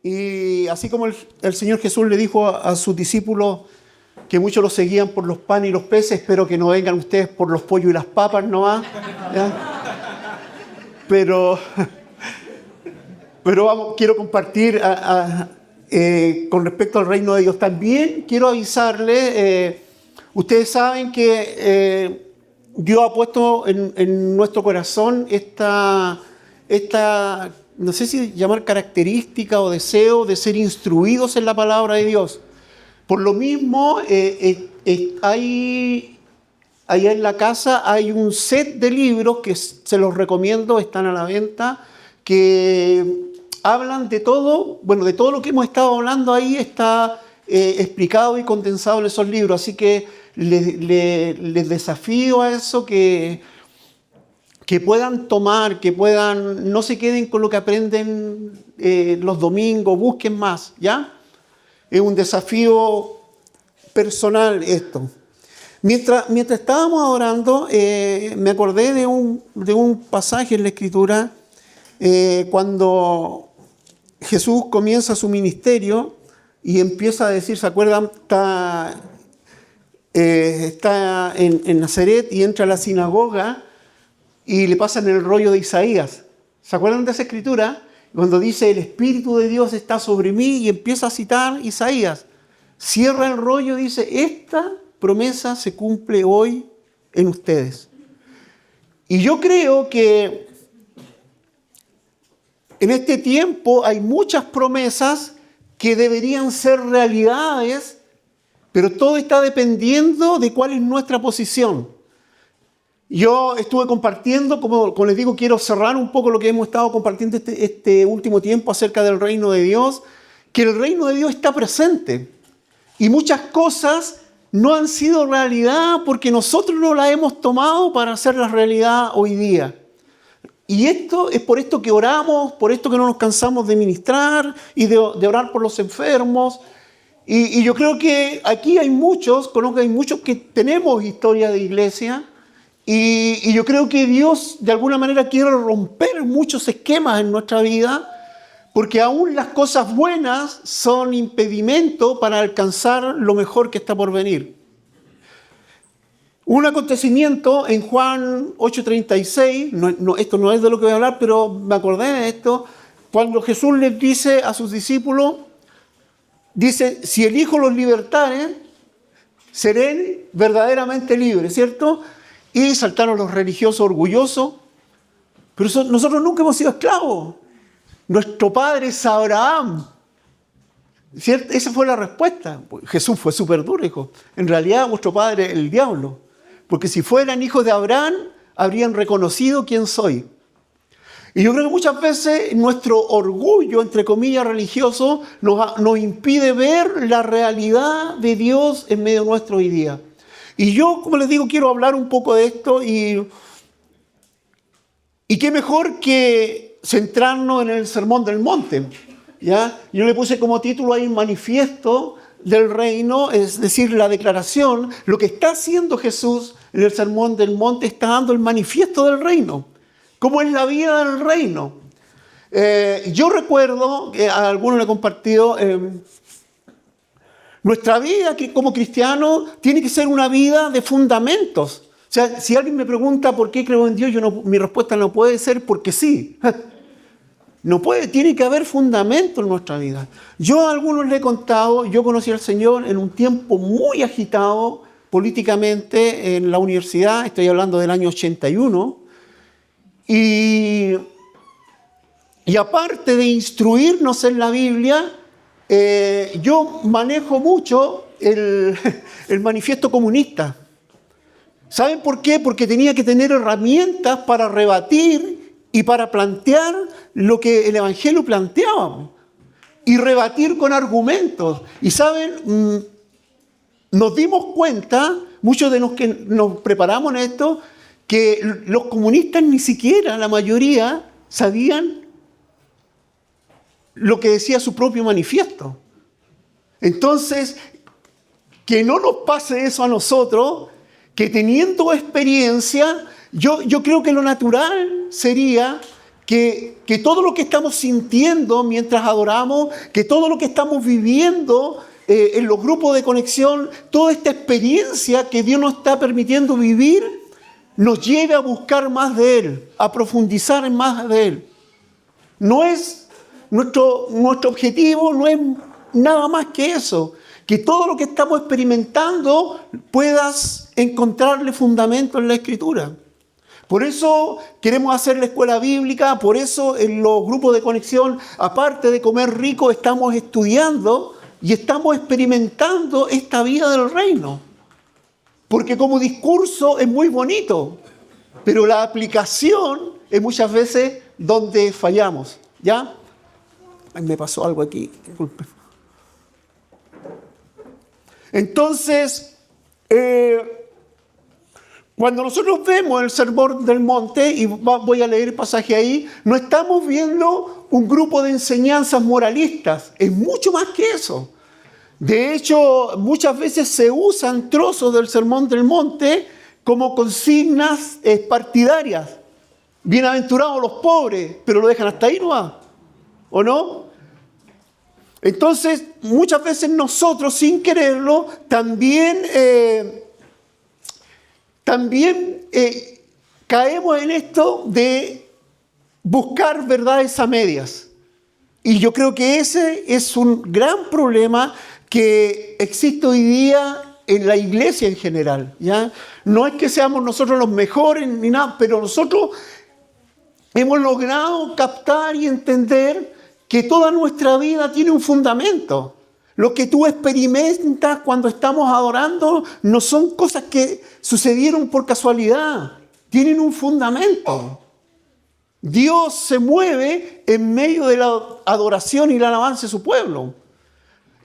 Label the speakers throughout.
Speaker 1: Y así como el Señor Jesús le dijo a sus discípulos que muchos los seguían por los panes y los peces, espero que no vengan ustedes por los pollos y las papas nomás, ¿ya? Pero vamos, quiero compartir con respecto al reino de Dios. También quiero avisarle, ustedes saben que Dios ha puesto en nuestro corazón esta, no sé si llamar característica o deseo de ser instruidos en la palabra de Dios. Por lo mismo, allá en la casa hay un set de libros que se los recomiendo, están a la venta, que hablan de todo, bueno, de todo lo que hemos estado hablando ahí está explicado y condensado en esos libros. Así que les desafío a eso, que puedan tomar, que puedan, no se queden con lo que aprenden los domingos, busquen más, ¿ya? Es un desafío personal esto. Mientras estábamos orando, me acordé de un pasaje en la Escritura cuando Jesús comienza su ministerio y empieza a decir, ¿se acuerdan? Está en Nazaret y entra a la sinagoga y le pasan el rollo de Isaías. ¿Se acuerdan de esa escritura? Cuando dice, el Espíritu de Dios está sobre mí, y empieza a citar Isaías. Cierra el rollo y dice, esta promesa se cumple hoy en ustedes. Y yo creo que en este tiempo hay muchas promesas que deberían ser realidades, pero todo está dependiendo de cuál es nuestra posición. Yo estuve compartiendo, como les digo, quiero cerrar un poco lo que hemos estado compartiendo este último tiempo acerca del reino de Dios, que el reino de Dios está presente. Y muchas cosas no han sido realidad porque nosotros no las hemos tomado para hacerlas realidad hoy día. Y esto es por esto que oramos, por esto que no nos cansamos de ministrar y de orar por los enfermos. Y yo creo que aquí hay muchos, conozco que hay muchos que tenemos historia de iglesia. Y yo creo que Dios de alguna manera quiere romper muchos esquemas en nuestra vida, porque aún las cosas buenas son impedimento para alcanzar lo mejor que está por venir. Un acontecimiento en Juan 8:36, esto no es de lo que voy a hablar, pero me acordé de esto, cuando Jesús les dice a sus discípulos, dice, si el Hijo los libertare, serán verdaderamente libres, ¿cierto? Y saltaron los religiosos orgullosos, pero nosotros nunca hemos sido esclavos. Nuestro padre es Abraham. ¿Cierto? Esa fue la respuesta. Jesús fue súper duro, dijo, en realidad vuestro padre es el diablo. Porque si fueran hijos de Abraham, habrían reconocido quién soy. Y yo creo que muchas veces nuestro orgullo, entre comillas, religioso, nos impide ver la realidad de Dios en medio nuestro hoy día. Y yo, como les digo, quiero hablar un poco de esto y qué mejor que centrarnos en el Sermón del Monte, ¿ya? Yo le puse como título ahí manifiesto del reino, es decir, la declaración, lo que está haciendo Jesús en el Sermón del Monte, está dando el manifiesto del reino. ¿Cómo es la vida del reino? Yo recuerdo, que a algunos le he compartido, nuestra vida como cristianos tiene que ser una vida de fundamentos. O sea, si alguien me pregunta por qué creo en Dios, mi respuesta no puede ser porque sí. No puede, tiene que haber fundamento en nuestra vida. Yo a algunos les he contado, yo conocí al Señor en un tiempo muy agitado políticamente en la universidad, estoy hablando del año 81, y aparte de instruirnos en la Biblia, yo manejo mucho el manifiesto comunista. ¿Saben por qué? Porque tenía que tener herramientas para rebatir y para plantear lo que el Evangelio planteaba. Y rebatir con argumentos. Y ¿saben? Nos dimos cuenta, muchos de los que nos preparamos en esto, que los comunistas ni siquiera, la mayoría, sabían lo que decía su propio manifiesto. Entonces, que no nos pase eso a nosotros, que teniendo experiencia, yo creo que lo natural sería que todo lo que estamos sintiendo mientras adoramos, que todo lo que estamos viviendo en los grupos de conexión, toda esta experiencia que Dios nos está permitiendo vivir, nos lleve a buscar más de Él, a profundizar en más de Él. No es nuestro objetivo, no es nada más que eso. Que todo lo que estamos experimentando puedas encontrarle fundamento en la Escritura. Por eso queremos hacer la escuela bíblica, por eso en los grupos de conexión, aparte de comer rico, estamos estudiando y estamos experimentando esta vida del reino. Porque como discurso es muy bonito, pero la aplicación es muchas veces donde fallamos. ¿Ya? Ay, me pasó algo aquí, disculpe. Entonces, cuando nosotros vemos el Sermón del Monte, y voy a leer el pasaje ahí, no estamos viendo un grupo de enseñanzas moralistas, es mucho más que eso. De hecho, muchas veces se usan trozos del Sermón del Monte como consignas partidarias. Bienaventurados los pobres, pero lo dejan hasta ahí, ¿no va? ¿O no? Entonces, muchas veces nosotros, sin quererlo, también caemos en esto de buscar verdades a medias. Y yo creo que ese es un gran problema que existe hoy día en la iglesia en general, ¿ya? No es que seamos nosotros los mejores ni nada, pero nosotros hemos logrado captar y entender que toda nuestra vida tiene un fundamento. Lo que tú experimentas cuando estamos adorando no son cosas que sucedieron por casualidad. Tienen un fundamento. Dios se mueve en medio de la adoración y la alabanza de su pueblo.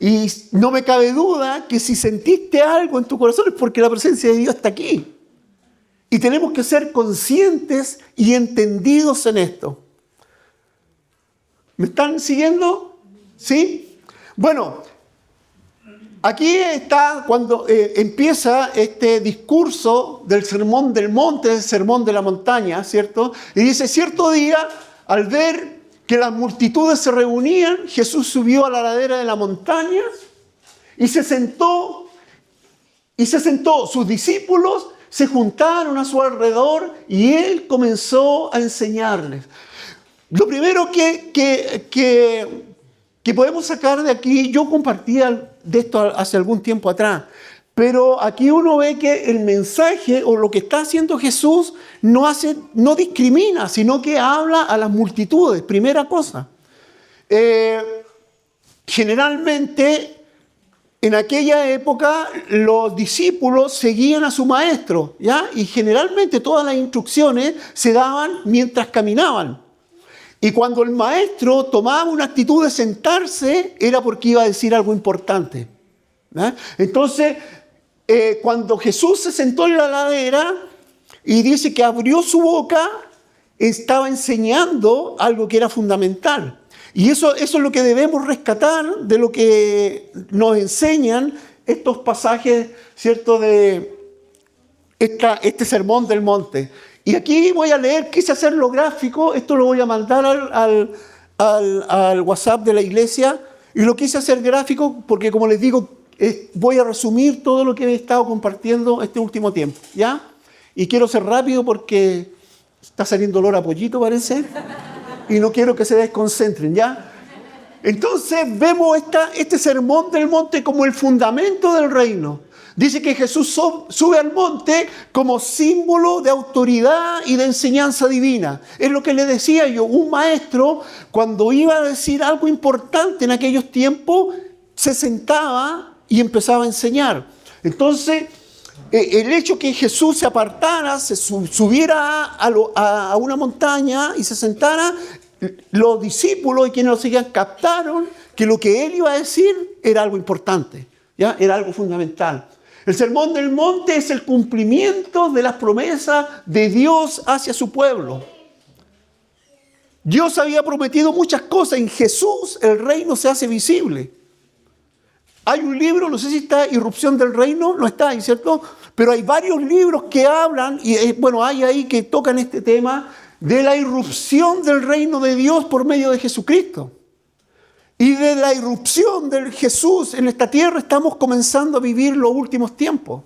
Speaker 1: Y no me cabe duda que si sentiste algo en tu corazón es porque la presencia de Dios está aquí. Y tenemos que ser conscientes y entendidos en esto. ¿Me están siguiendo? ¿Sí? Bueno, aquí está cuando empieza este discurso del Sermón del Monte, del Sermón de la Montaña, ¿cierto? Y dice, cierto día, al ver que las multitudes se reunían, Jesús subió a la ladera de la montaña y se sentó. Sus discípulos se juntaron a su alrededor y Él comenzó a enseñarles. Lo primero que podemos sacar de aquí, yo compartía de esto hace algún tiempo atrás, pero aquí uno ve que el mensaje o lo que está haciendo Jesús no discrimina, sino que habla a las multitudes. Primera cosa, generalmente en aquella época los discípulos seguían a su maestro, ¿ya? Y generalmente todas las instrucciones se daban mientras caminaban. Y cuando el maestro tomaba una actitud de sentarse, era porque iba a decir algo importante, ¿verdad? Entonces, cuando Jesús se sentó en la ladera y dice que abrió su boca, estaba enseñando algo que era fundamental. Y eso es lo que debemos rescatar de lo que nos enseñan estos pasajes, ¿cierto?, de este Sermón del Monte. Y aquí voy a leer, quise hacerlo gráfico, esto lo voy a mandar al WhatsApp de la iglesia, y lo quise hacer gráfico porque, como les digo, voy a resumir todo lo que he estado compartiendo este último tiempo, ¿ya? Y quiero ser rápido porque está saliendo olor a pollito, parece, y no quiero que se desconcentren, ¿ya? Entonces vemos este Sermón del Monte como el fundamento del reino. Dice que Jesús sube al monte como símbolo de autoridad y de enseñanza divina. Es lo que le decía yo, un maestro cuando iba a decir algo importante en aquellos tiempos, se sentaba y empezaba a enseñar. Entonces, el hecho que Jesús se apartara, se subiera a una montaña y se sentara, los discípulos y quienes lo seguían captaron que lo que él iba a decir era algo importante, ¿ya? Era algo fundamental. El Sermón del Monte es el cumplimiento de las promesas de Dios hacia su pueblo. Dios había prometido muchas cosas. En Jesús el reino se hace visible. Hay un libro, no sé si está Irrupción del Reino, no está ahí, ¿cierto? Pero hay varios libros que hablan, y bueno, hay ahí que tocan este tema de la irrupción del reino de Dios por medio de Jesucristo. Y de la irrupción de Jesús en esta tierra estamos comenzando a vivir los últimos tiempos,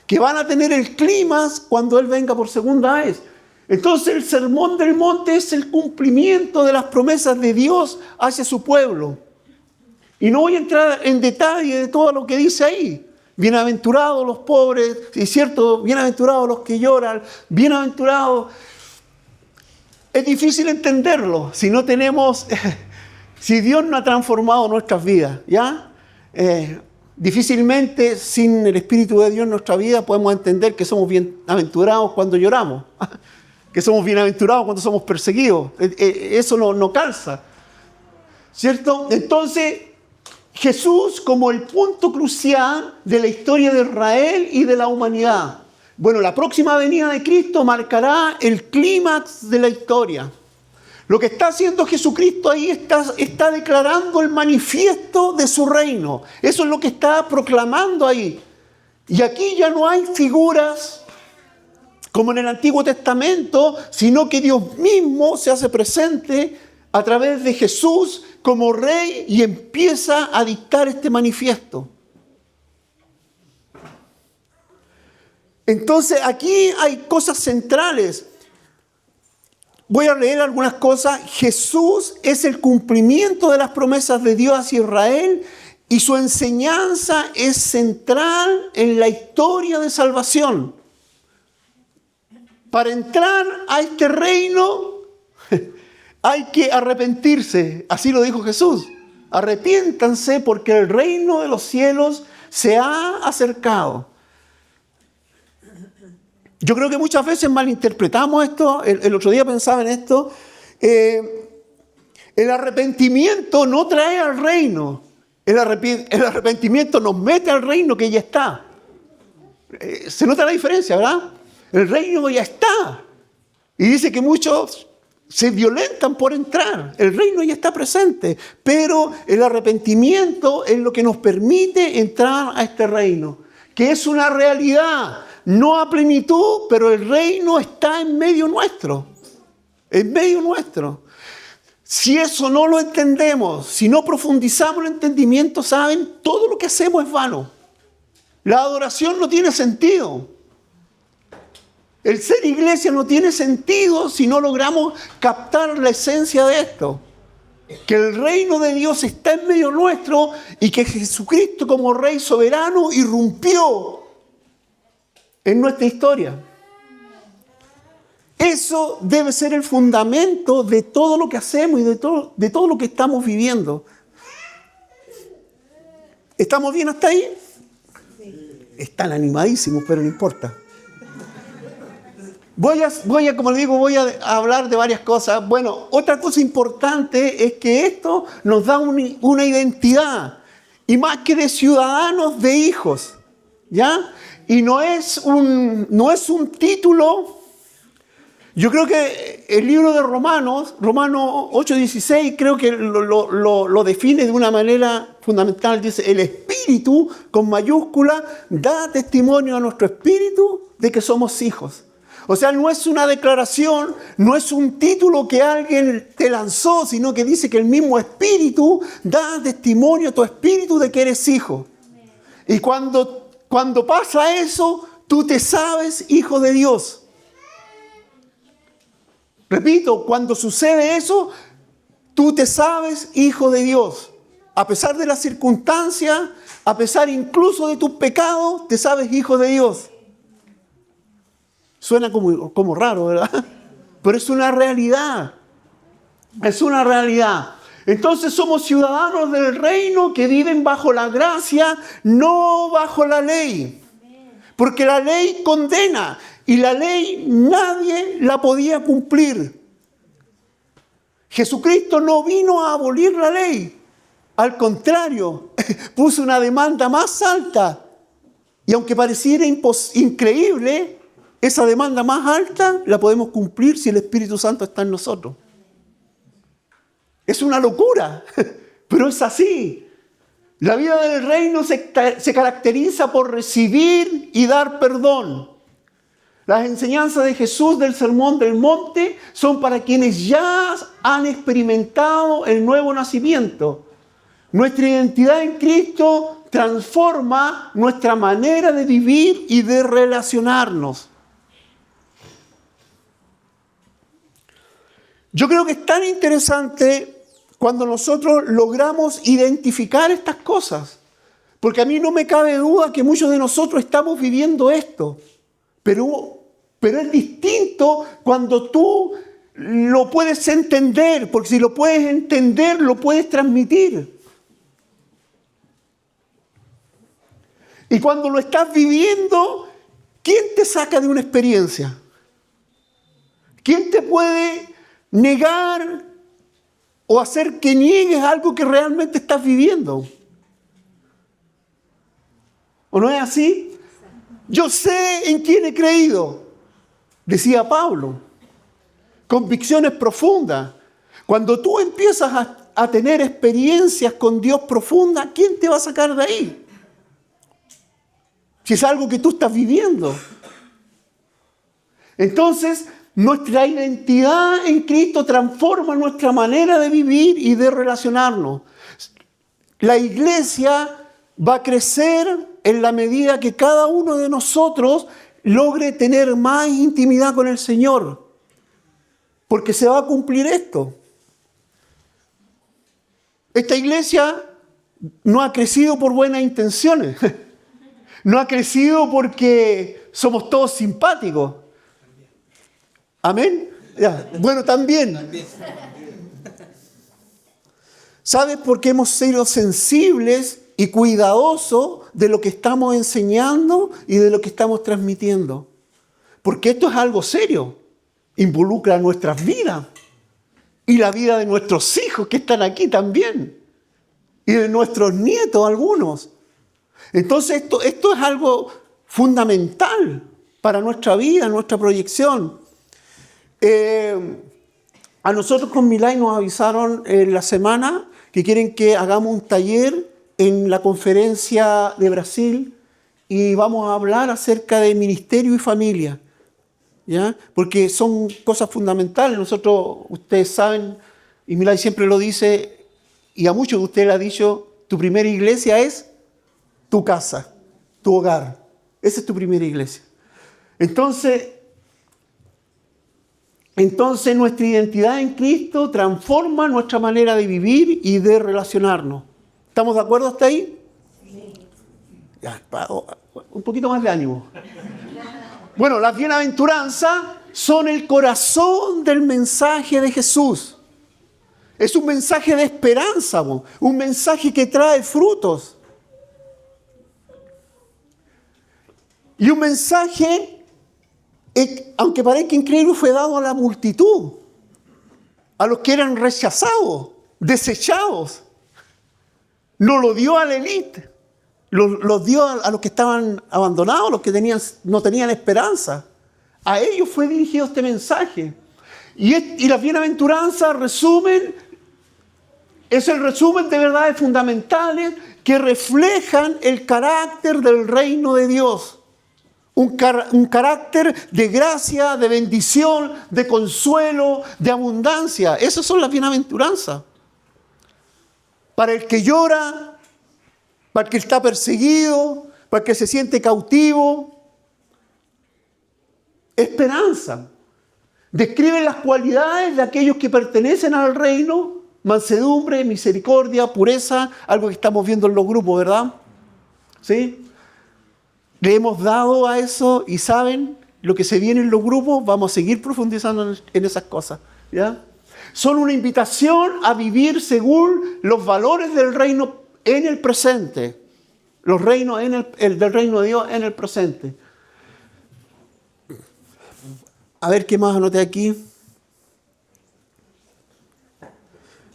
Speaker 1: que van a tener el clímax cuando Él venga por segunda vez. Entonces el Sermón del Monte es el cumplimiento de las promesas de Dios hacia su pueblo. Y no voy a entrar en detalle de todo lo que dice ahí. Bienaventurados los pobres, es cierto, bienaventurados los que lloran, bienaventurados. Es difícil entenderlo si no tenemos... Si Dios no ha transformado nuestras vidas, ¿ya? Difícilmente sin el Espíritu de Dios en nuestra vida podemos entender que somos bienaventurados cuando lloramos, que somos bienaventurados cuando somos perseguidos. Eso no calza, ¿cierto? Entonces, Jesús como el punto crucial de la historia de Israel y de la humanidad. Bueno, la próxima venida de Cristo marcará el clímax de la historia. Lo que está haciendo Jesucristo ahí está declarando el manifiesto de su reino. Eso es lo que está proclamando ahí. Y aquí ya no hay figuras como en el Antiguo Testamento, sino que Dios mismo se hace presente a través de Jesús como rey y empieza a dictar este manifiesto. Entonces aquí hay cosas centrales. Voy a leer algunas cosas. Jesús es el cumplimiento de las promesas de Dios hacia Israel y su enseñanza es central en la historia de salvación. Para entrar a este reino hay que arrepentirse. Así lo dijo Jesús. Arrepiéntanse porque el reino de los cielos se ha acercado. Yo creo que muchas veces malinterpretamos esto. El otro día pensaba en esto. El arrepentimiento no trae al reino. El arrepentimiento nos mete al reino que ya está. Se nota la diferencia, ¿verdad? El reino ya está. Y dice que muchos se violentan por entrar. El reino ya está presente. Pero el arrepentimiento es lo que nos permite entrar a este reino. Que es una realidad. No a plenitud, pero el reino está en medio nuestro. En medio nuestro. Si eso no lo entendemos, si no profundizamos el entendimiento, ¿saben? Todo lo que hacemos es vano. La adoración no tiene sentido. El ser iglesia no tiene sentido si no logramos captar la esencia de esto. Que el reino de Dios está en medio nuestro y que Jesucristo como Rey soberano irrumpió en nuestra historia. Eso debe ser el fundamento de todo lo que hacemos y de todo lo que estamos viviendo. ¿Estamos bien hasta ahí? Sí. Están animadísimos, pero no importa. Voy a, como les digo, voy a hablar de varias cosas. Bueno, otra cosa importante es que esto nos da una identidad. Y más que de ciudadanos, de hijos. ¿Ya? Y no es un título. Yo creo que el libro de Romanos 8:16, creo que lo define de una manera fundamental. Dice, el Espíritu, con mayúscula, da testimonio a nuestro espíritu de que somos hijos. O sea, no es una declaración, no es un título que alguien te lanzó, sino que dice que el mismo Espíritu da testimonio a tu espíritu de que eres hijo. Y cuando pasa eso, tú te sabes hijo de Dios. Repito, cuando sucede eso, tú te sabes hijo de Dios. A pesar de las circunstancias, a pesar incluso de tus pecados, te sabes hijo de Dios. Suena como raro, ¿verdad? Pero es una realidad. Es una realidad. Entonces somos ciudadanos del reino que viven bajo la gracia, no bajo la ley. Porque la ley condena y la ley nadie la podía cumplir. Jesucristo no vino a abolir la ley. Al contrario, puso una demanda más alta. Y aunque pareciera increíble, esa demanda más alta la podemos cumplir si el Espíritu Santo está en nosotros. Es una locura, pero es así. La vida del reino se caracteriza por recibir y dar perdón. Las enseñanzas de Jesús del Sermón del Monte son para quienes ya han experimentado el nuevo nacimiento. Nuestra identidad en Cristo transforma nuestra manera de vivir y de relacionarnos. Yo creo que es tan interesante cuando nosotros logramos identificar estas cosas, porque a mí no me cabe duda que muchos de nosotros estamos viviendo esto, pero es distinto cuando tú lo puedes entender, porque si lo puedes entender, lo puedes transmitir. Y cuando lo estás viviendo, ¿quién te saca de una experiencia? ¿Quién te puede negar o hacer que niegues algo que realmente estás viviendo? ¿O no es así? Yo sé en quién he creído, decía Pablo. Convicciones profundas. Cuando tú empiezas a tener experiencias con Dios profundas, ¿quién te va a sacar de ahí? Si es algo que tú estás viviendo. Entonces, nuestra identidad en Cristo transforma nuestra manera de vivir y de relacionarnos. La iglesia va a crecer en la medida que cada uno de nosotros logre tener más intimidad con el Señor. Porque se va a cumplir esto. Esta iglesia no ha crecido por buenas intenciones. No ha crecido porque somos todos simpáticos. ¿Amén? Ya. Bueno, también. ¿Sabes por qué hemos sido sensibles y cuidadosos de lo que estamos enseñando y de lo que estamos transmitiendo? Porque esto es algo serio. Involucra nuestras vidas y la vida de nuestros hijos que están aquí también. Y de nuestros nietos algunos. Entonces esto es algo fundamental para nuestra vida, nuestra proyección. A nosotros con Milay nos avisaron en la semana que quieren que hagamos un taller en la conferencia de Brasil y vamos a hablar acerca de ministerio y familia, ¿ya? Porque son cosas fundamentales. Nosotros, ustedes saben, y Milay siempre lo dice, y a muchos de ustedes le ha dicho, tu primera iglesia es tu casa, tu hogar. Esa es tu primera iglesia. Entonces nuestra identidad en Cristo transforma nuestra manera de vivir y de relacionarnos. ¿Estamos de acuerdo hasta ahí? Sí. Ya, un poquito más de ánimo. Bueno, las bienaventuranzas son el corazón del mensaje de Jesús. Es un mensaje de esperanza, un mensaje que trae frutos. Y un mensaje, aunque parezca increíble, fue dado a la multitud, a los que eran rechazados, desechados. No lo dio a la élite, lo dio a los que estaban abandonados, los que no tenían esperanza. A ellos fue dirigido este mensaje. Y las bienaventuranzas es el resumen de verdades fundamentales que reflejan el carácter del reino de Dios. Un carácter de gracia, de bendición, de consuelo, de abundancia. Esas son las bienaventuranzas. Para el que llora, para el que está perseguido, para el que se siente cautivo. Esperanza. Describe las cualidades de aquellos que pertenecen al reino. Mansedumbre, misericordia, pureza. Algo que estamos viendo en los grupos, ¿verdad? ¿Sí? Le hemos dado a eso y saben lo que se viene en los grupos, vamos a seguir profundizando en esas cosas, ¿ya? Son una invitación a vivir según los valores del reino en el presente, los reinos del reino de Dios en el presente. A ver qué más anoté aquí.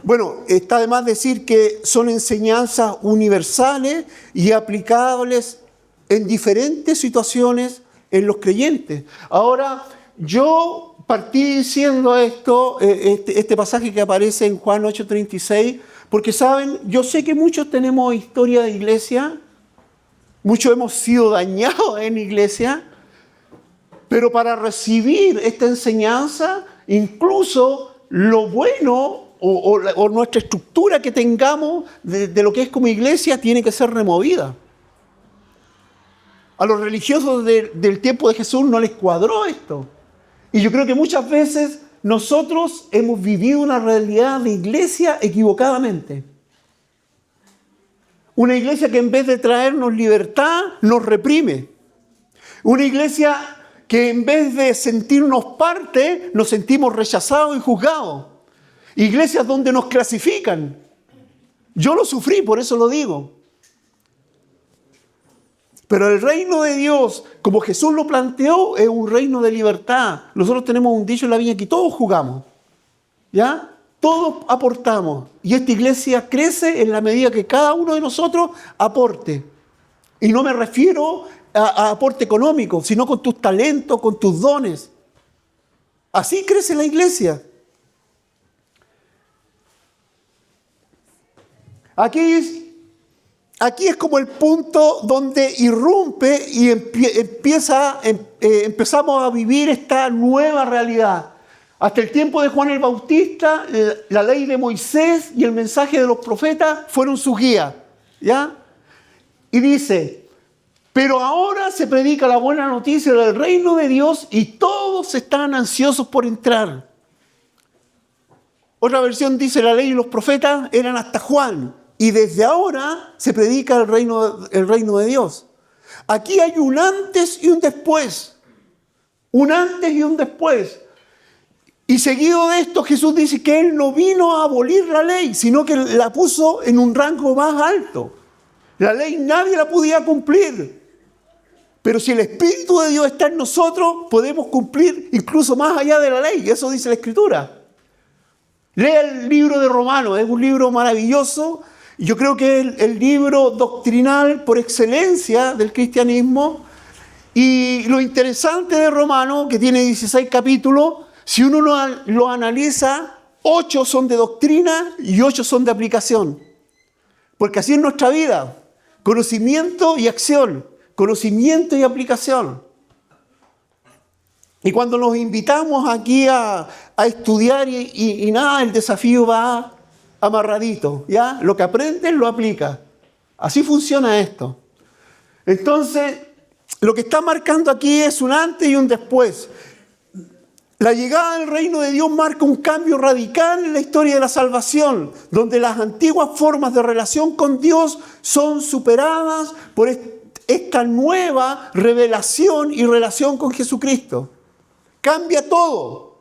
Speaker 1: Bueno, está de más decir que son enseñanzas universales y aplicables en diferentes situaciones en los creyentes. Ahora, yo partí diciendo este pasaje que aparece en Juan 8:36, porque saben, yo sé que muchos tenemos historia de iglesia, muchos hemos sido dañados en iglesia, Pero para recibir esta enseñanza, incluso lo bueno o nuestra estructura que tengamos de lo que es como iglesia tiene que ser removida. A los religiosos del tiempo de Jesús no les cuadró esto. Y yo creo que muchas veces nosotros hemos vivido una realidad de iglesia equivocadamente. Una iglesia que en vez de traernos libertad, nos reprime. Una iglesia que en vez de sentirnos parte, nos sentimos rechazados y juzgados. Iglesias donde nos clasifican. Yo lo sufrí, por eso lo digo. Pero el reino de Dios, como Jesús lo planteó, es un reino de libertad. Nosotros tenemos un dicho en la viña que todos jugamos, ¿ya? Todos aportamos. Y esta iglesia crece en la medida que cada uno de nosotros aporte. Y no me refiero a aporte económico, sino con tus talentos, con tus dones. Así crece la iglesia. Aquí es como el punto donde irrumpe y empezamos a vivir esta nueva realidad. Hasta el tiempo de Juan el Bautista, la ley de Moisés y el mensaje de los profetas fueron su guía, ¿ya? Y dice, pero ahora se predica la buena noticia del reino de Dios y todos están ansiosos por entrar. Otra versión dice, la ley y los profetas eran hasta Juan. Y desde ahora se predica el reino de Dios. Aquí hay un antes y un después. Un antes y un después. Y seguido de esto, Jesús dice que Él no vino a abolir la ley, sino que la puso en un rango más alto. La ley nadie la podía cumplir. Pero si el Espíritu de Dios está en nosotros, podemos cumplir incluso más allá de la ley. Eso dice la Escritura. Lea el libro de Romanos, es un libro maravilloso. Yo creo que es el libro doctrinal por excelencia del cristianismo. Y lo interesante de Romanos, que tiene 16 capítulos, si uno lo analiza, 8 son de doctrina y 8 son de aplicación. Porque así es nuestra vida. Conocimiento y acción. Conocimiento y aplicación. Y cuando nos invitamos aquí a estudiar y nada, el desafío va amarradito, ¿ya? Lo que aprendes lo aplicas. Así funciona esto. Entonces, lo que está marcando aquí es un antes y un después. La llegada del reino de Dios marca un cambio radical en la historia de la salvación, donde las antiguas formas de relación con Dios son superadas por esta nueva revelación y relación con Jesucristo. Cambia todo.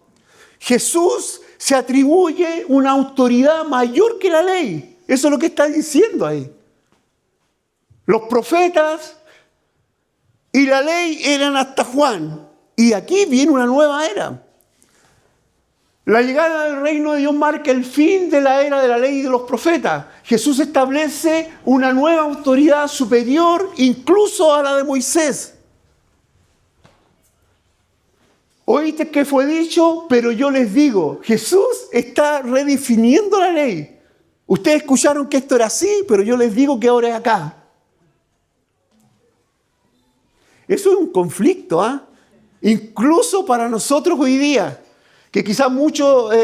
Speaker 1: Jesús se atribuye una autoridad mayor que la ley. Eso es lo que está diciendo ahí. Los profetas y la ley eran hasta Juan. Y aquí viene una nueva era. La llegada del reino de Dios marca el fin de la era de la ley y de los profetas. Jesús establece una nueva autoridad superior incluso a la de Moisés. Oíste que fue dicho, pero yo les digo, Jesús está redefiniendo la ley. Ustedes escucharon que esto era así, pero yo les digo que ahora es acá. Eso es un conflicto, ¿eh? Incluso para nosotros hoy día, que quizás muchos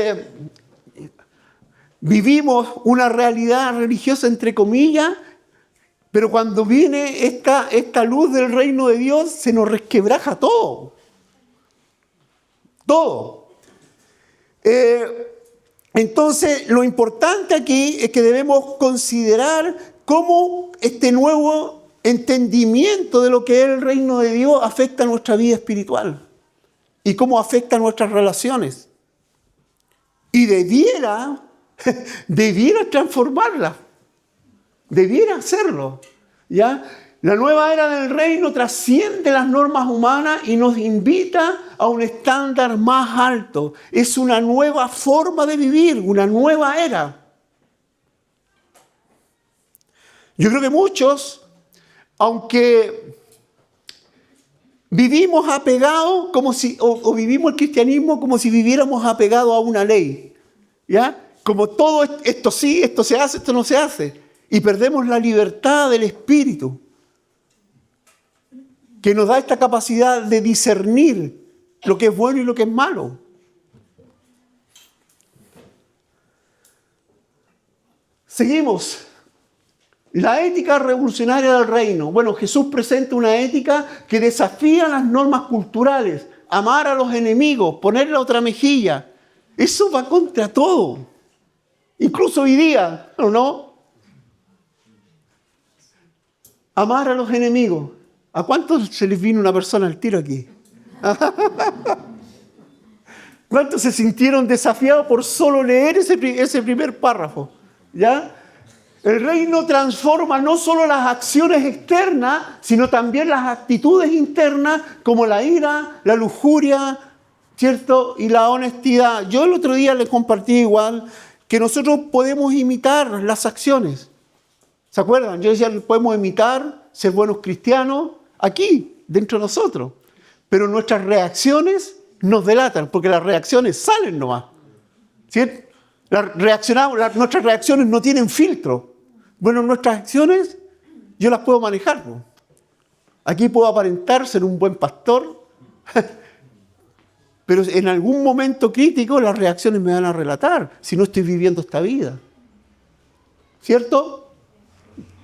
Speaker 1: vivimos una realidad religiosa entre comillas, pero cuando viene esta luz del reino de Dios, se nos resquebraja todo. Todo. Entonces, lo importante aquí es que debemos considerar cómo este nuevo entendimiento de lo que es el reino de Dios afecta nuestra vida espiritual y cómo afecta nuestras relaciones. Y debiera transformarla, debiera hacerlo, ¿ya? La nueva era del reino trasciende las normas humanas y nos invita a un estándar más alto. Es una nueva forma de vivir, una nueva era. Yo creo que muchos, aunque vivimos apegados o vivimos el cristianismo como si viviéramos apegados a una ley, ¿ya? Como todo esto sí, esto se hace, esto no se hace. Y perdemos la libertad del espíritu. que nos da esta capacidad de discernir lo que es bueno y lo que es malo. Seguimos. La ética revolucionaria del reino. Bueno, Jesús presenta una ética que desafía las normas culturales. Amar a los enemigos, poner la otra mejilla. Eso va contra todo. Incluso hoy día, ¿o no? Amar a los enemigos. ¿A cuántos se les vino una persona al tiro aquí? ¿Cuántos se sintieron desafiados por solo leer ese primer párrafo? ¿Ya? El reino transforma no solo las acciones externas, sino también las actitudes internas, como la ira, la lujuria, ¿cierto? Y la honestidad. Yo el otro día les compartí igual que nosotros podemos imitar las acciones. ¿Se acuerdan? Yo decía, podemos imitar, ser buenos cristianos, aquí, dentro de nosotros. Pero nuestras reacciones nos delatan, porque las reacciones salen nomás. ¿Cierto? Nuestras reacciones no tienen filtro. Bueno, nuestras acciones yo las puedo manejar, ¿no? Aquí puedo aparentar ser un buen pastor, pero en algún momento crítico las reacciones me van a relatar si no estoy viviendo esta vida. ¿Cierto?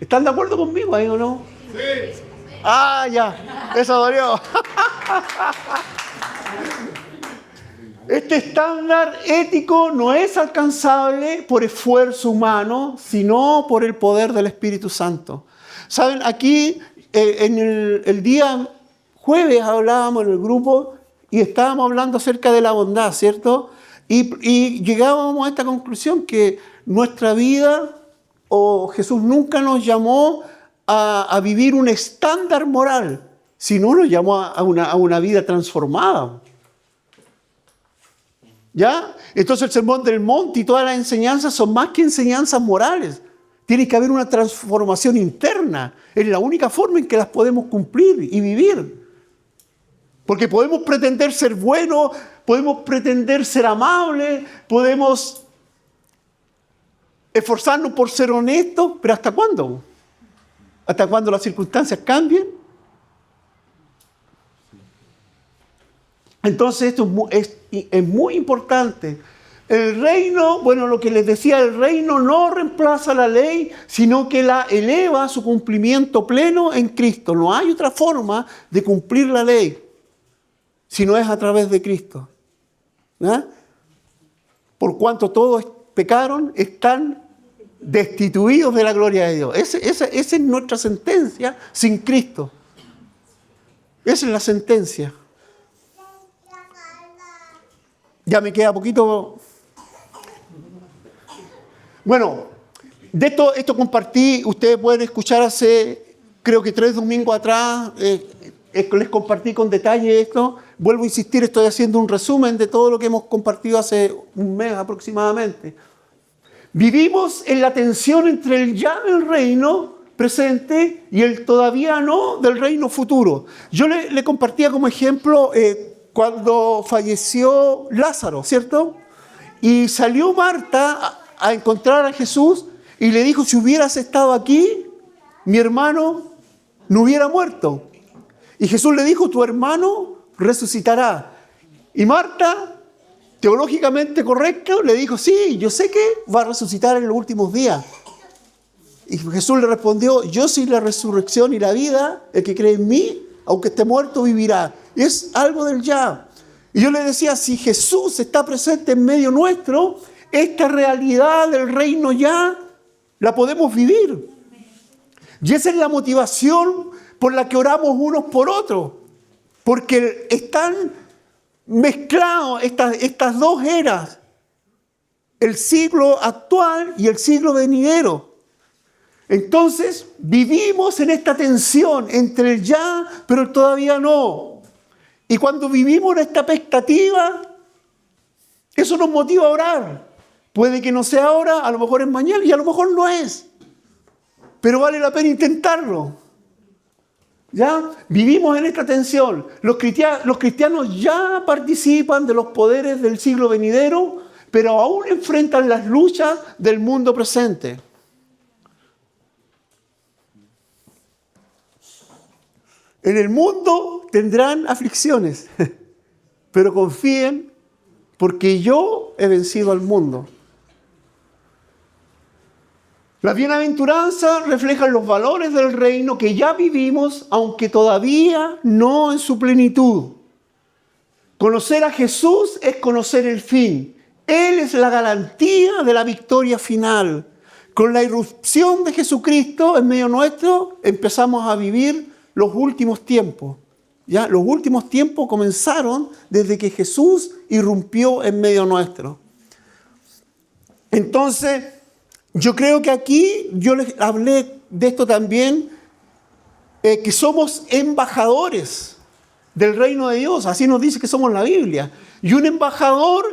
Speaker 1: ¿Están de acuerdo conmigo ahí o no? Sí. Ah, ya. Eso dolió. Este estándar ético no es alcanzable por esfuerzo humano, sino por el poder del Espíritu Santo. Saben, aquí en el día jueves hablábamos en el grupo y estábamos hablando acerca de la bondad, ¿cierto? Y llegábamos a esta conclusión que nuestra vida, o Jesús nunca nos llamó a vivir un estándar moral, sino nos llamó a una vida transformada. ¿Ya? Entonces el Sermón del Monte y todas las enseñanzas son más que enseñanzas morales. Tiene que haber una transformación interna. Es la única forma en que las podemos cumplir y vivir. Porque podemos pretender ser buenos, podemos pretender ser amables, podemos esforzarnos por ser honestos, pero ¿hasta cuándo? ¿Hasta cuándo las circunstancias cambien? Entonces esto es muy importante. El reino, bueno, lo que les decía, el reino no reemplaza la ley, sino que la eleva a su cumplimiento pleno en Cristo. No hay otra forma de cumplir la ley, si no es a través de Cristo. ¿Ah? Por cuanto todos pecaron, están destituidos de la gloria de Dios. Esa es nuestra sentencia sin Cristo. Esa es la sentencia. Ya me queda poquito. Bueno, de esto compartí, ustedes pueden escuchar hace, creo que 3 domingos atrás, les compartí con detalle esto. Vuelvo a insistir, estoy haciendo un resumen de todo lo que hemos compartido hace un mes aproximadamente. Vivimos en la tensión entre el ya del reino presente y el todavía no del reino futuro. Yo le compartía como ejemplo cuando falleció Lázaro, ¿cierto? Y salió Marta a encontrar a Jesús y le dijo, si hubieras estado aquí, mi hermano no hubiera muerto. Y Jesús le dijo, tu hermano resucitará. Y Marta, teológicamente correcto, le dijo, sí, yo sé que va a resucitar en los últimos días. Y Jesús le respondió, yo soy la resurrección y la vida, el que cree en mí, aunque esté muerto, vivirá. Y es algo del ya. Y yo le decía, si Jesús está presente en medio nuestro, esta realidad del reino ya la podemos vivir. Y esa es la motivación por la que oramos unos por otros. Porque están mezclados estas dos eras. El siglo actual y el siglo venidero. Entonces, vivimos en esta tensión entre el ya, pero el todavía no. Y cuando vivimos en esta expectativa, eso nos motiva a orar. Puede que no sea ahora, a lo mejor es mañana y a lo mejor no es. Pero vale la pena intentarlo. ¿Ya? Vivimos en esta tensión. Los cristianos ya participan de los poderes del siglo venidero, pero aún enfrentan las luchas del mundo presente. En el mundo tendrán aflicciones, pero confíen porque yo he vencido al mundo. Las bienaventuranzas reflejan los valores del reino que ya vivimos, aunque todavía no en su plenitud. Conocer a Jesús es conocer el fin. Él es la garantía de la victoria final. Con la irrupción de Jesucristo en medio nuestro, empezamos a vivir los últimos tiempos. ¿Ya? Los últimos tiempos comenzaron desde que Jesús irrumpió en medio nuestro. Entonces, yo creo que aquí, yo les hablé de esto también, que somos embajadores del reino de Dios. Así nos dice que somos la Biblia. Y un embajador,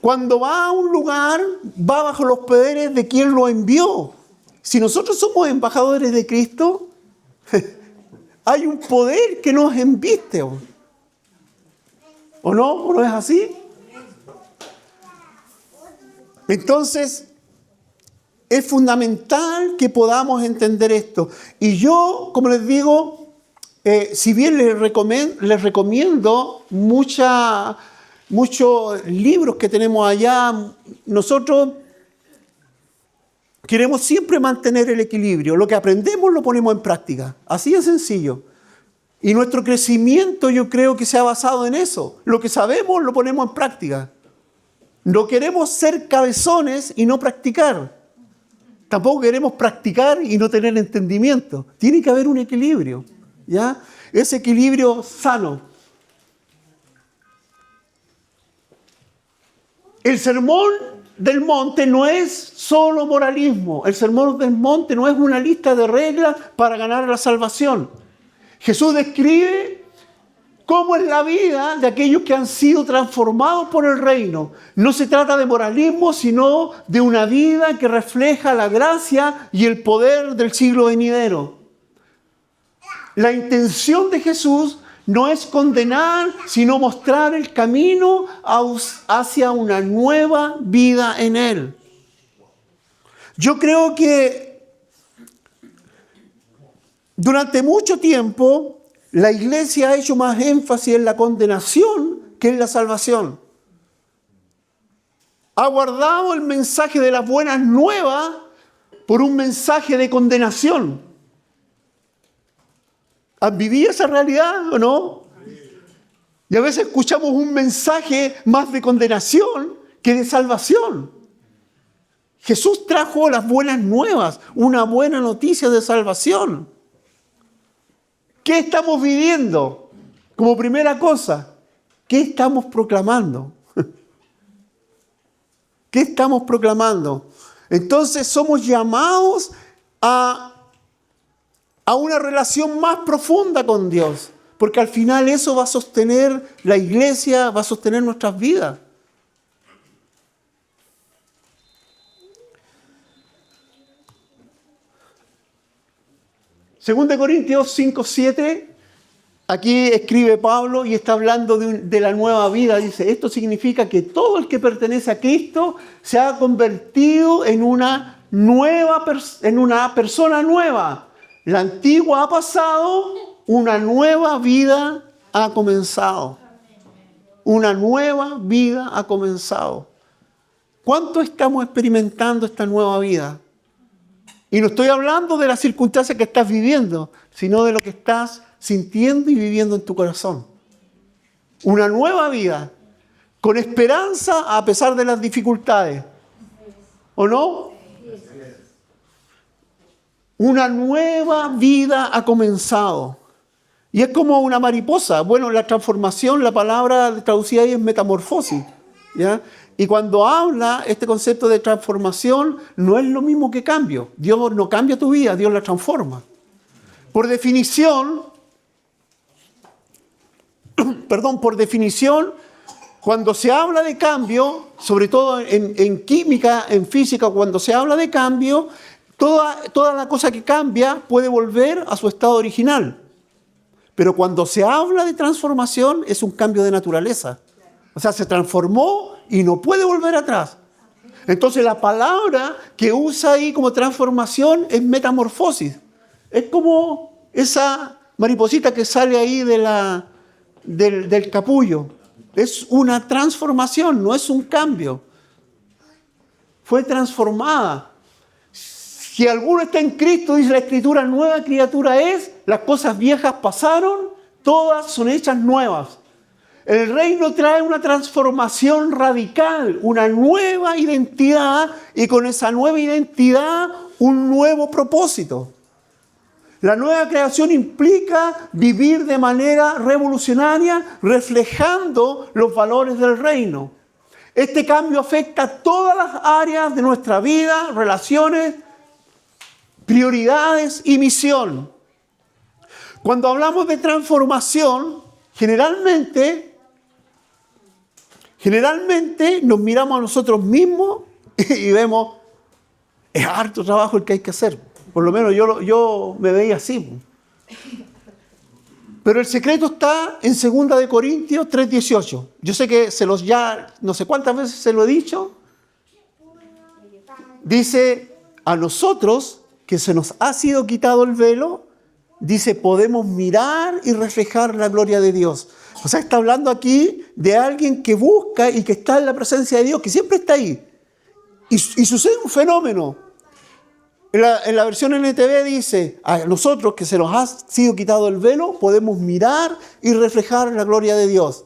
Speaker 1: cuando va a un lugar, va bajo los poderes de quien lo envió. Si nosotros somos embajadores de Cristo, hay un poder que nos embiste. ¿O no? ¿O no es así? Entonces, es fundamental que podamos entender esto. Y yo, como les digo, si bien les recomiendo muchos libros que tenemos allá, nosotros queremos siempre mantener el equilibrio. Lo que aprendemos lo ponemos en práctica. Así de sencillo. Y nuestro crecimiento yo creo que se ha basado en eso. Lo que sabemos lo ponemos en práctica. No queremos ser cabezones y no practicar. Tampoco queremos practicar y no tener entendimiento. Tiene que haber un equilibrio, ¿ya? Ese equilibrio sano. El sermón del monte no es solo moralismo. El sermón del monte no es una lista de reglas para ganar la salvación. Jesús describe cómo es la vida de aquellos que han sido transformados por el reino. No se trata de moralismo, sino de una vida que refleja la gracia y el poder del siglo venidero. La intención de Jesús no es condenar, sino mostrar el camino hacia una nueva vida en Él. Yo creo que durante mucho tiempo la iglesia ha hecho más énfasis en la condenación que en la salvación. Ha guardado el mensaje de las buenas nuevas por un mensaje de condenación. ¿Han vivido esa realidad o no? Y a veces escuchamos un mensaje más de condenación que de salvación. Jesús trajo las buenas nuevas, una buena noticia de salvación. ¿Qué estamos viviendo? Como primera cosa, ¿qué estamos proclamando? ¿Qué estamos proclamando? Entonces somos llamados a una relación más profunda con Dios, porque al final eso va a sostener la iglesia, va a sostener nuestras vidas. Según de Corintios 5:7, aquí escribe Pablo y está hablando de la nueva vida. Dice, esto significa que todo el que pertenece a Cristo se ha convertido en una persona nueva. La antigua ha pasado, una nueva vida ha comenzado. Una nueva vida ha comenzado. ¿Cuánto estamos experimentando esta nueva vida? Y no estoy hablando de las circunstancias que estás viviendo, sino de lo que estás sintiendo y viviendo en tu corazón. Una nueva vida, con esperanza a pesar de las dificultades. ¿O no? Una nueva vida ha comenzado. Y es como una mariposa. Bueno, la transformación, la palabra traducida ahí es metamorfosis, ¿ya? Y cuando habla este concepto de transformación, no es lo mismo que cambio. Dios no cambia tu vida, Dios la transforma. Por definición, cuando se habla de cambio, sobre todo en química, en física, cuando se habla de cambio, toda la cosa que cambia puede volver a su estado original. Pero cuando se habla de transformación, es un cambio de naturaleza. O sea, se transformó y no puede volver atrás. Entonces la palabra que usa ahí como transformación es metamorfosis. Es como esa mariposita que sale ahí del capullo. Es una transformación, no es un cambio. Fue transformada. Si alguno está en Cristo, dice la Escritura, nueva criatura es, las cosas viejas pasaron, todas son hechas nuevas. El reino trae una transformación radical, una nueva identidad y con esa nueva identidad un nuevo propósito. La nueva creación implica vivir de manera revolucionaria, reflejando los valores del reino. Este cambio afecta a todas las áreas de nuestra vida, relaciones, prioridades y misión. Cuando hablamos de transformación, generalmente nos miramos a nosotros mismos y vemos, es harto trabajo el que hay que hacer. Por lo menos yo me veía así. Pero el secreto está en 2 Corintios 3:18. Yo sé que no sé cuántas veces se lo he dicho. Dice, a nosotros que se nos ha sido quitado el velo, dice, podemos mirar y reflejar la gloria de Dios. O sea, está hablando aquí de alguien que busca y que está en la presencia de Dios, que siempre está ahí. Y sucede un fenómeno. En la versión NTV dice, a nosotros que se nos ha sido quitado el velo, podemos mirar y reflejar la gloria de Dios.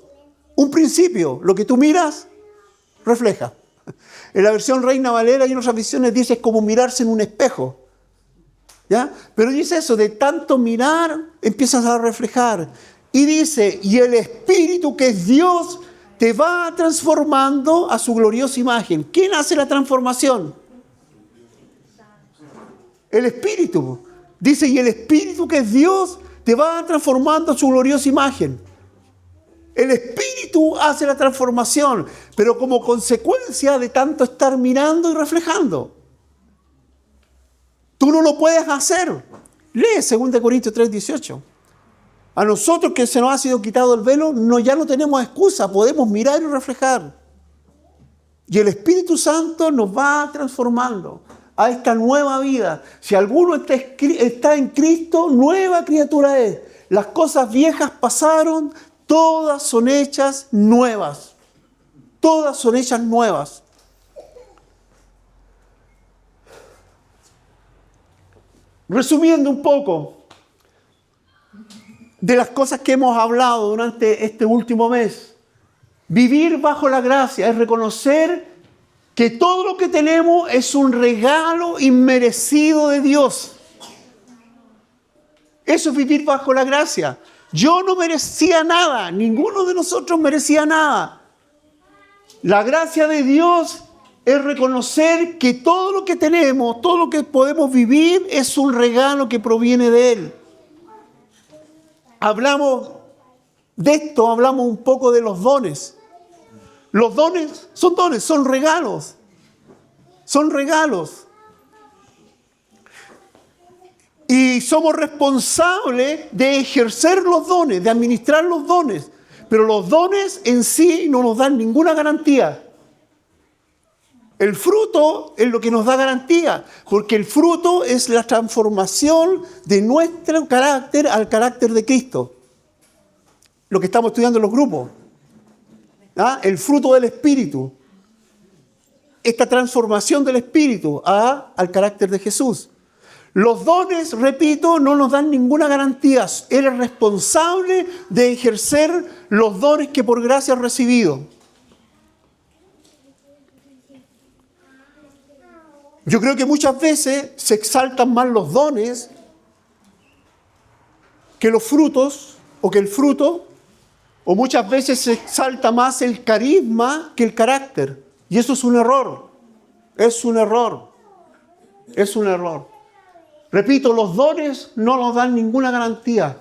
Speaker 1: Un principio, lo que tú miras, refleja. En la versión Reina Valera y en otras versiones dice, es como mirarse en un espejo. ¿Ya? Pero dice eso, de tanto mirar, empiezas a reflejar. Y dice, y el Espíritu que es Dios, te va transformando a su gloriosa imagen. ¿Quién hace la transformación? El Espíritu. Dice, y el Espíritu que es Dios te va transformando a su gloriosa imagen. El Espíritu hace la transformación, pero como consecuencia de tanto estar mirando y reflejando. Tú no lo puedes hacer. Lee 2 Corintios 3:18. A nosotros que se nos ha sido quitado el velo, ya no tenemos excusa, podemos mirar y reflejar. Y el Espíritu Santo nos va transformando a esta nueva vida. Si alguno está en Cristo, nueva criatura es. Las cosas viejas pasaron, todas son hechas nuevas. Todas son hechas nuevas. Resumiendo un poco de las cosas que hemos hablado durante este último mes, vivir bajo la gracia es reconocer que todo lo que tenemos es un regalo inmerecido de Dios. Eso es vivir bajo la gracia. Yo no merecía nada, ninguno de nosotros merecía nada. La gracia de Dios es reconocer que todo lo que tenemos, todo lo que podemos vivir es un regalo que proviene de Él. Hablamos de esto, hablamos un poco de los dones. Los dones, son regalos. Son regalos. Y somos responsables de ejercer los dones, de administrar los dones. Pero los dones en sí no nos dan ninguna garantía. El fruto es lo que nos da garantía, porque el fruto es la transformación de nuestro carácter al carácter de Cristo. Lo que estamos estudiando en los grupos. El fruto del Espíritu. Esta transformación del Espíritu al carácter de Jesús. Los dones, repito, no nos dan ninguna garantía. Él es responsable de ejercer los dones que por gracia ha recibido. Yo creo que muchas veces se exaltan más los dones que los frutos, o que el fruto, o muchas veces se exalta más el carisma que el carácter. Y eso es un error. Es un error. Es un error. Repito, los dones no nos dan ninguna garantía.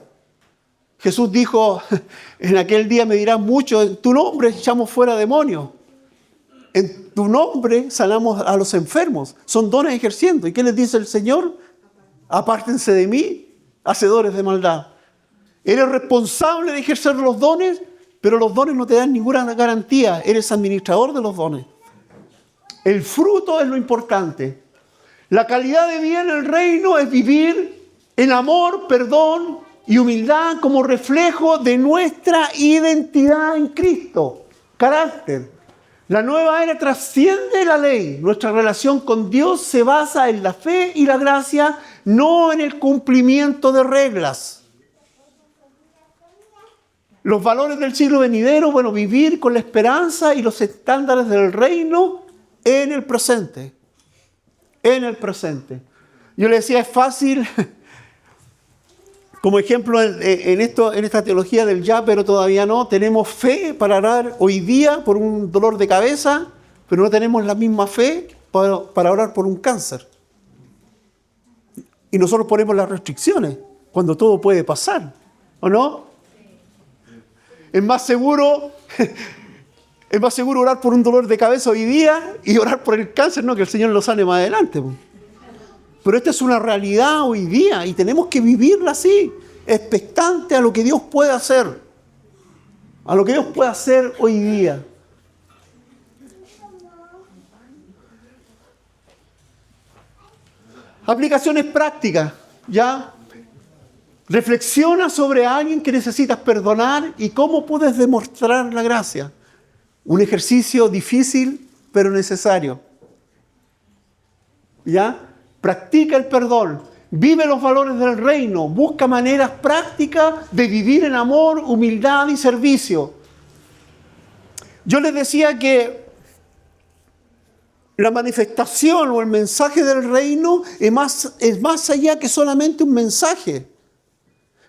Speaker 1: Jesús dijo, en aquel día me dirán mucho, en tu nombre echamos fuera demonios. En tu nombre sanamos a los enfermos. Son dones ejerciendo. ¿Y qué les dice el Señor? Apártense de mí, hacedores de maldad. Eres responsable de ejercer los dones, pero los dones no te dan ninguna garantía. Eres administrador de los dones. El fruto es lo importante. La calidad de vida en el reino es vivir en amor, perdón y humildad como reflejo de nuestra identidad en Cristo. Carácter. La nueva era trasciende la ley. Nuestra relación con Dios se basa en la fe y la gracia, no en el cumplimiento de reglas. Los valores del siglo venidero, bueno, vivir con la esperanza y los estándares del reino en el presente. En el presente. Yo le decía, es fácil, como ejemplo en esta teología del ya, pero todavía no. Tenemos fe para orar hoy día por un dolor de cabeza, pero no tenemos la misma fe para orar por un cáncer. Y nosotros ponemos las restricciones cuando todo puede pasar, ¿o no? Es más seguro orar por un dolor de cabeza hoy día y orar por el cáncer, no, que el Señor lo sane más adelante. Pero esta es una realidad hoy día y tenemos que vivirla así, expectante a lo que Dios puede hacer. A lo que Dios puede hacer hoy día. Aplicaciones prácticas, ¿ya? Reflexiona sobre a alguien que necesitas perdonar y cómo puedes demostrar la gracia. Un ejercicio difícil, pero necesario. ¿Ya? Practica el perdón. Vive los valores del reino. Busca maneras prácticas de vivir en amor, humildad y servicio. Yo les decía que la manifestación o el mensaje del reino es más allá que solamente un mensaje.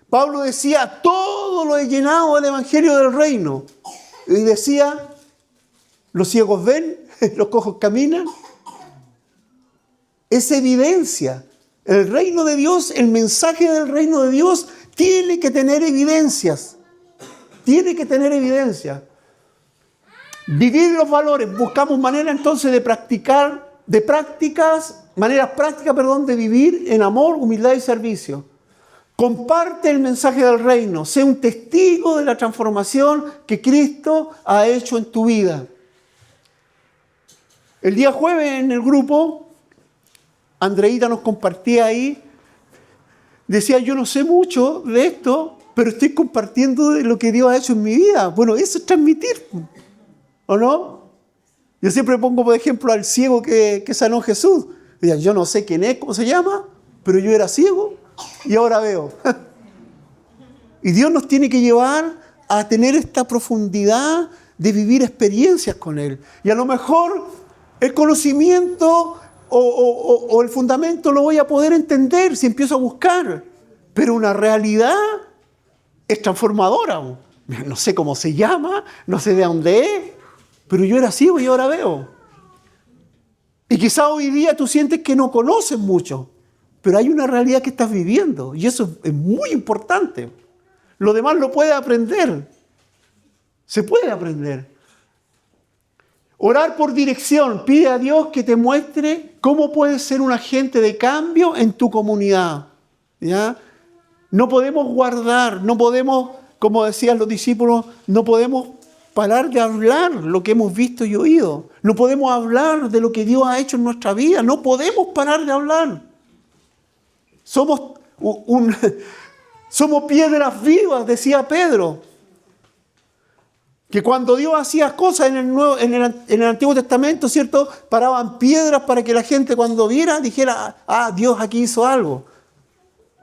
Speaker 1: Pablo decía, todo lo he llenado del evangelio del reino. Y decía, los ciegos ven, los cojos caminan. Es evidencia. El reino de Dios, el mensaje del reino de Dios tiene que tener evidencias. Tiene que tener evidencia. Vivir los valores. Buscamos maneras entonces maneras prácticas de vivir en amor, humildad y servicio. Comparte el mensaje del reino. Sé un testigo de la transformación que Cristo ha hecho en tu vida. El día jueves en el grupo, Andreita nos compartía ahí, decía, yo no sé mucho de esto, pero estoy compartiendo de lo que Dios ha hecho en mi vida. Bueno, eso es transmitir, ¿o no? Yo siempre pongo, por ejemplo, al ciego que sanó Jesús. Decía, yo no sé quién es, cómo se llama, pero yo era ciego. Y ahora veo. Y Dios nos tiene que llevar a tener esta profundidad de vivir experiencias con Él. Y a lo mejor el conocimiento o el fundamento lo voy a poder entender si empiezo a buscar. Pero una realidad es transformadora. No sé cómo se llama, no sé de dónde es, pero yo era ciego y ahora veo. Y quizá hoy día tú sientes que no conoces mucho. Pero hay una realidad que estás viviendo y eso es muy importante. Lo demás lo puedes aprender. Se puede aprender. Orar por dirección. Pide a Dios que te muestre cómo puedes ser un agente de cambio en tu comunidad. ¿Ya? No podemos guardar, no podemos, como decían los discípulos, no podemos parar de hablar lo que hemos visto y oído. No podemos hablar de lo que Dios ha hecho en nuestra vida. No podemos parar de hablar. Somos piedras vivas, decía Pedro. Que cuando Dios hacía cosas en el Antiguo Testamento, ¿cierto? Paraban piedras para que la gente cuando viera dijera, Dios aquí hizo algo.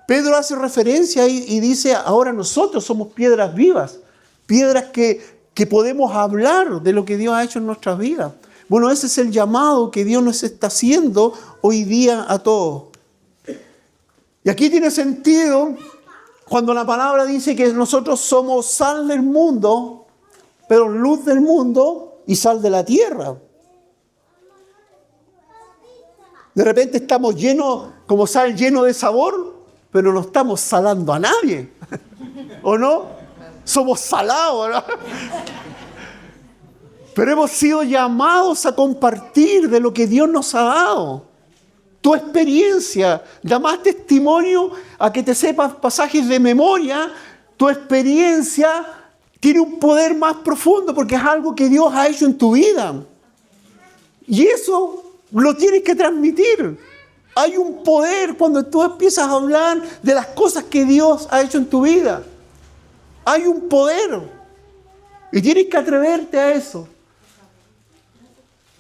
Speaker 1: Pedro hace referencia y dice, ahora nosotros somos piedras vivas. Piedras que podemos hablar de lo que Dios ha hecho en nuestras vidas. Bueno, ese es el llamado que Dios nos está haciendo hoy día a todos. Y aquí tiene sentido cuando la palabra dice que nosotros somos sal del mundo, pero luz del mundo y sal de la tierra. De repente estamos llenos, como sal lleno de sabor, pero no estamos salando a nadie. ¿O no? Somos salados, ¿no? Pero hemos sido llamados a compartir de lo que Dios nos ha dado. Tu experiencia da más testimonio a que te sepas pasajes de memoria. Tu experiencia tiene un poder más profundo porque es algo que Dios ha hecho en tu vida. Y eso lo tienes que transmitir. Hay un poder cuando tú empiezas a hablar de las cosas que Dios ha hecho en tu vida. Hay un poder. Y tienes que atreverte a eso.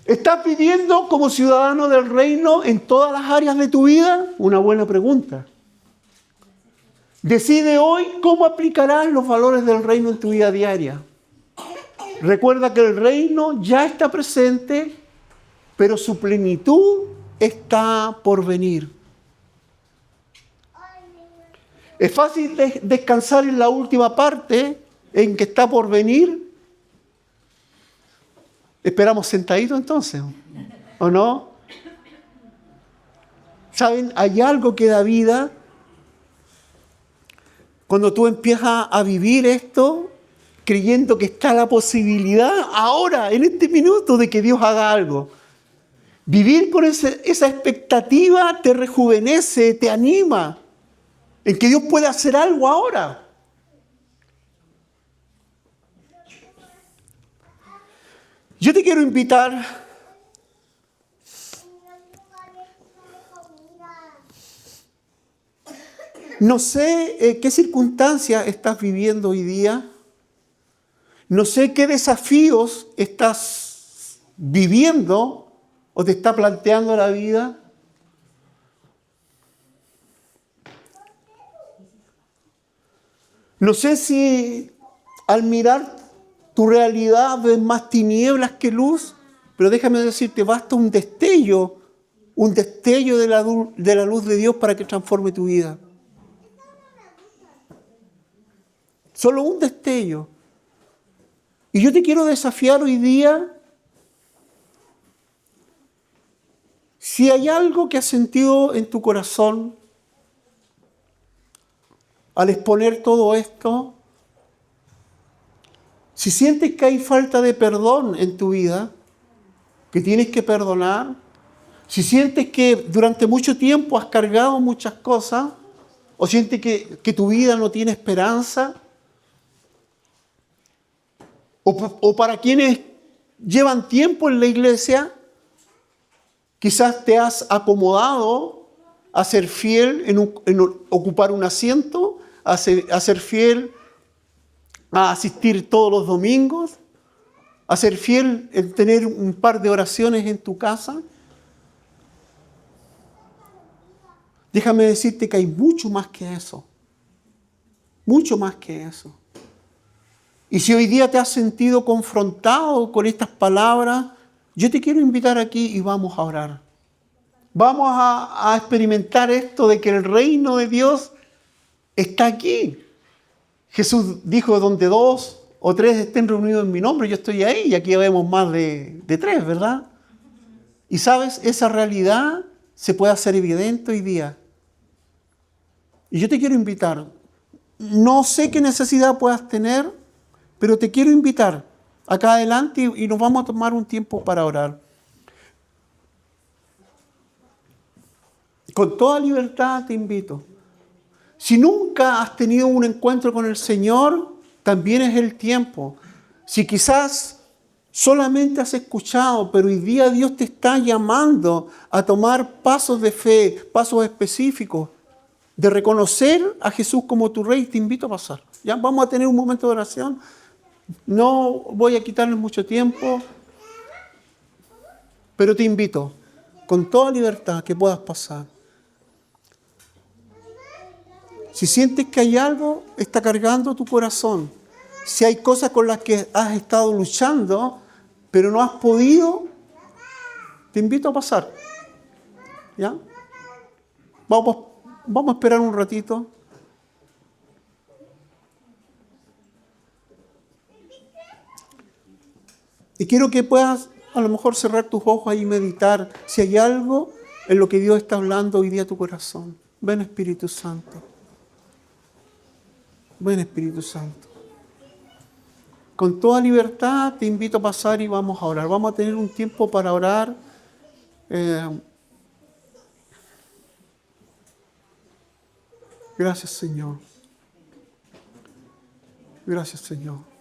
Speaker 1: ¿Estás viviendo como ciudadano del reino en todas las áreas de tu vida? Una buena pregunta. Decide hoy cómo aplicarás los valores del reino en tu vida diaria. Recuerda que el reino ya está presente, pero su plenitud está por venir. Es fácil descansar en la última parte, en que está por venir. Esperamos sentaditos entonces, ¿o no? ¿Saben? Hay algo que da vida. Cuando tú empiezas a vivir esto, creyendo que está la posibilidad ahora, en este minuto, de que Dios haga algo. Vivir con esa expectativa te rejuvenece, te anima, en que Dios puede hacer algo ahora. Yo te quiero invitar no sé qué circunstancias estás viviendo hoy día. No sé qué desafíos estás viviendo o te está planteando la vida. No sé si al mirar tu realidad ves más tinieblas que luz, pero déjame decirte, basta un destello de la luz de Dios para que transforme tu vida. Solo un destello. Y yo te quiero desafiar hoy día, si hay algo que has sentido en tu corazón al exponer todo esto, si sientes que hay falta de perdón en tu vida, que tienes que perdonar, si sientes que durante mucho tiempo has cargado muchas cosas, o sientes que tu vida no tiene esperanza, o para quienes llevan tiempo en la iglesia, quizás te has acomodado a ser fiel en ocupar un asiento, a ser fiel a asistir todos los domingos, a ser fiel en tener un par de oraciones en tu casa. Déjame decirte que hay mucho más que eso. Mucho más que eso. Y si hoy día te has sentido confrontado con estas palabras, yo te quiero invitar aquí y vamos a orar. Vamos a experimentar esto de que el reino de Dios está aquí. Jesús dijo, donde 2 o 3 estén reunidos en mi nombre, yo estoy ahí, y aquí vemos más de 3, ¿verdad? Y sabes, esa realidad se puede hacer evidente hoy día. Y yo te quiero invitar. No sé qué necesidad puedas tener, pero te quiero invitar acá adelante y nos vamos a tomar un tiempo para orar. Con toda libertad te invito. Si nunca has tenido un encuentro con el Señor, también es el tiempo. Si quizás solamente has escuchado, pero hoy día Dios te está llamando a tomar pasos de fe, pasos específicos, de reconocer a Jesús como tu Rey, te invito a pasar. Ya vamos a tener un momento de oración. No voy a quitarles mucho tiempo, pero te invito con toda libertad que puedas pasar. Si sientes que hay algo, está cargando tu corazón. Si hay cosas con las que has estado luchando, pero no has podido, te invito a pasar. ¿Ya? Vamos a esperar un ratito. Y quiero que puedas a lo mejor cerrar tus ojos y meditar si hay algo en lo que Dios está hablando hoy día a tu corazón. Ven, Espíritu Santo. Ven, Espíritu Santo. Con toda libertad te invito a pasar y vamos a orar. Vamos a tener un tiempo para orar. Gracias, Señor. Gracias, Señor.